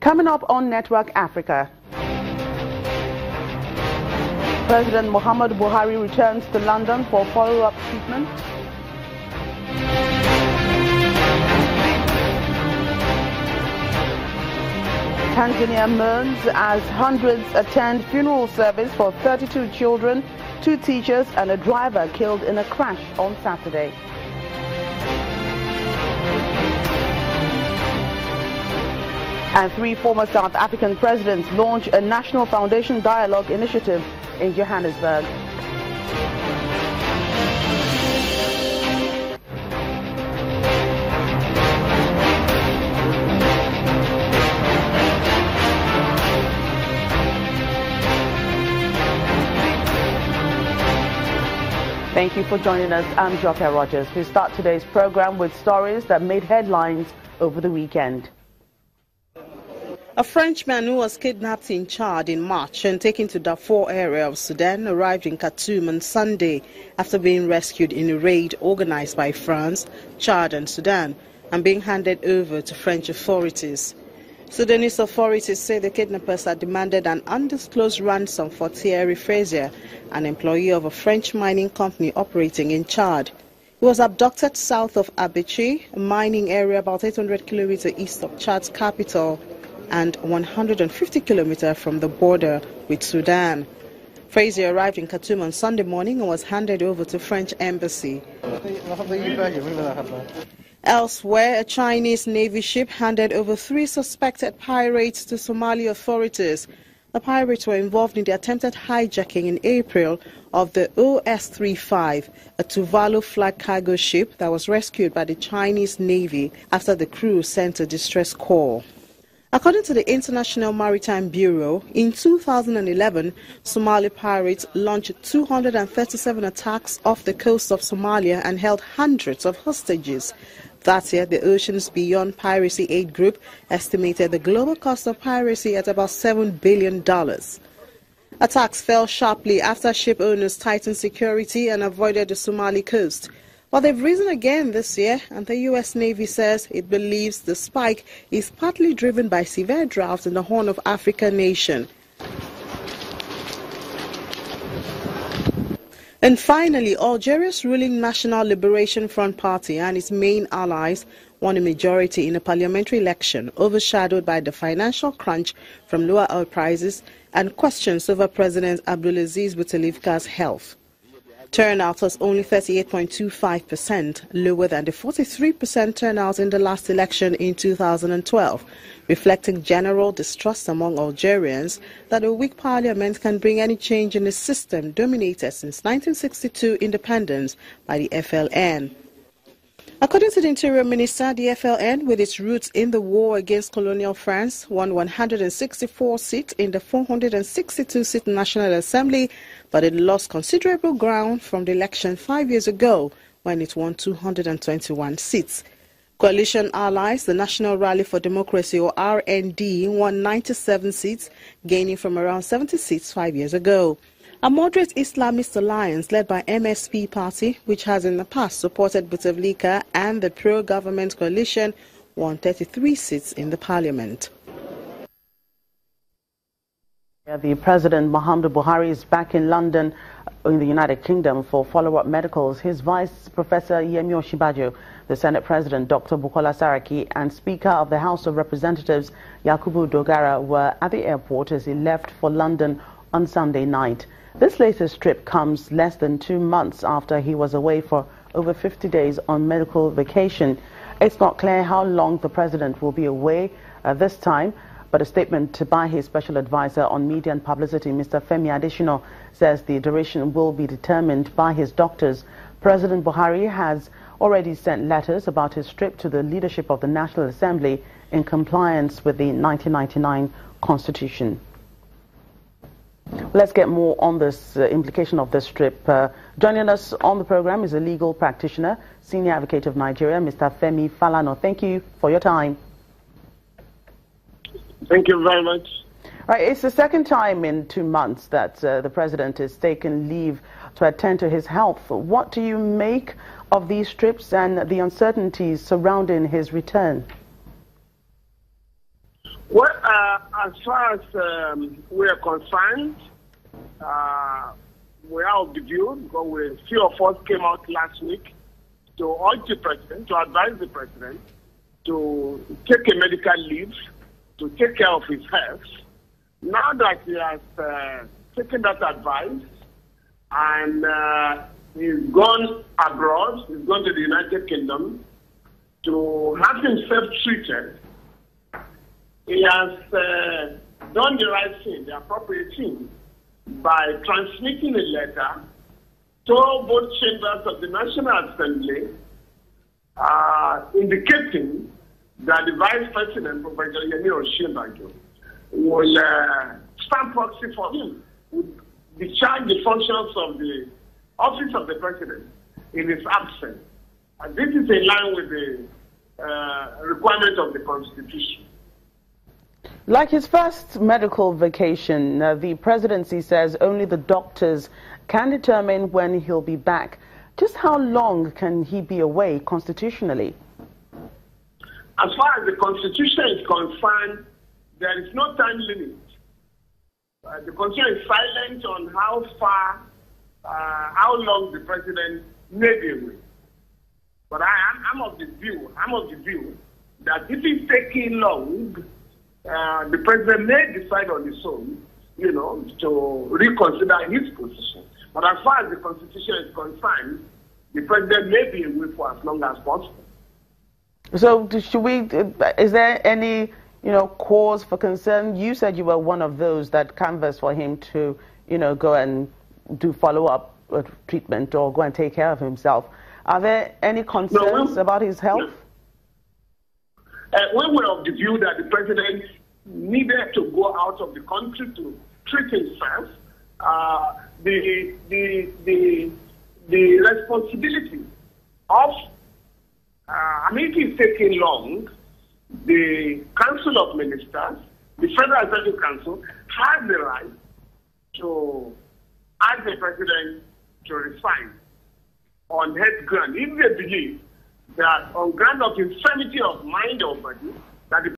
Coming up on Network Africa, President Muhammadu Buhari returns to London for follow-up treatment. Tanzania mourns as hundreds attend funeral service for 32 children, 2 teachers and a driver killed in a crash on Saturday. And 3 former South African presidents launch a National Foundation Dialogue initiative in Johannesburg. Thank you for joining us. I'm Joke Rogers. We start today's program with stories that made headlines over the weekend. A Frenchman who was kidnapped in Chad in March and taken to Darfur area of Sudan arrived in Khartoum on Sunday after being rescued in a raid organized by France, Chad and Sudan and being handed over to French authorities. Sudanese authorities say the kidnappers had demanded an undisclosed ransom for Thierry Frazier, an employee of a French mining company operating in Chad. He was abducted south of Abechi, a mining area about 800 kilometers east of Chad's capital and 150 kilometers from the border with Sudan. Frazier arrived in Khartoum on Sunday morning and was handed over to French embassy. Elsewhere, a Chinese Navy ship handed over 3 suspected pirates to Somali authorities. The pirates were involved in the attempted hijacking in April of the OS-35, a Tuvalu flag cargo ship that was rescued by the Chinese Navy after the crew sent a distress call. According to the International Maritime Bureau, in 2011, Somali pirates launched 237 attacks off the coast of Somalia and held hundreds of hostages. That year, the Oceans Beyond Piracy Aid Group estimated the global cost of piracy at about $7 billion. Attacks fell sharply after ship owners tightened security and avoided the Somali coast. But they've risen again this year, and the U.S. Navy says it believes the spike is partly driven by severe drought in the Horn of Africa nation. And finally, Algeria's ruling National Liberation Front Party and its main allies won a majority in a parliamentary election, overshadowed by the financial crunch from lower oil prices and questions over President Abdulaziz Bouteflika's health. Turnout was only 38.25%, lower than the 43% turnout in the last election in 2012, reflecting general distrust among Algerians that a weak parliament can bring any change in a system dominated since 1962 independence by the FLN. According to the Interior Minister, the FLN, with its roots in the war against colonial France, won 164 seats in the 462-seat National Assembly, but it lost considerable ground from the election 5 years ago when it won 221 seats. Coalition allies, the National Rally for Democracy, or RND, won 97 seats, gaining from around 70 seats 5 years ago. A moderate Islamist alliance led by MSP party, which has in the past supported Bouteflika and the pro-government coalition, won 33 seats in the parliament. The President Muhammadu Buhari is back in London in the United Kingdom for follow-up medicals. His Vice Professor Yemi Osinbajo, the Senate President Dr. Bukola Saraki and Speaker of the House of Representatives Yakubu Dogara were at the airport as he left for London on Sunday night. This latest trip comes less than 2 months after he was away for over 50 days on medical vacation. It's not clear how long the president will be away this time, but a statement by his special advisor on media and publicity, Mr. Femi Adesina, says the duration will be determined by his doctors. President Buhari has already sent letters about his trip to the leadership of the National Assembly in compliance with the 1999 Constitution. Let's get more on this implication of this trip. Joining us on the program is a legal practitioner, senior advocate of Nigeria, Mr. Femi Falana. Thank you for your time. Thank you very much. Right, it's the second time in 2 months that the president has taken leave to attend to his health. What do you make of these trips and the uncertainties surrounding his return? Well, As far as we are concerned, we are of the view, because few of us came out last week to urge the president, to advise the president to take a medical leave, to take care of his health. Now that he has taken that advice and he's gone abroad, he's gone to the United Kingdom to have himself treated, he has done the right thing, the appropriate thing, by transmitting a letter to both chambers of the National Assembly indicating that the Vice President, Professor Osinbajo, will stand proxy for him, will discharge the functions of the Office of the President in his absence. And this is in line with the requirement of the Constitution. Like his first medical vacation, the presidency says only the doctors can determine when he'll be back. Just how long can he be away constitutionally? As far as the Constitution is concerned, there is no time limit. The Constitution is silent on how long the president may be away. But I'm of the view that if it's taking long, the president may decide on his own, to reconsider his position. But as far as the Constitution is concerned, the president may be away for as long as possible. So is there any, cause for concern? You said you were one of those that canvassed for him to, go and do follow-up treatment or go and take care of himself. Are there any concerns about his health? We were of the view that the president needed to go out of the country to treat himself. The responsibility of, it is taking long. The Council of Ministers, the Federal Executive Council, has the right to ask the president to resign on health ground if they believe that on ground of infirmity of mind or body, that the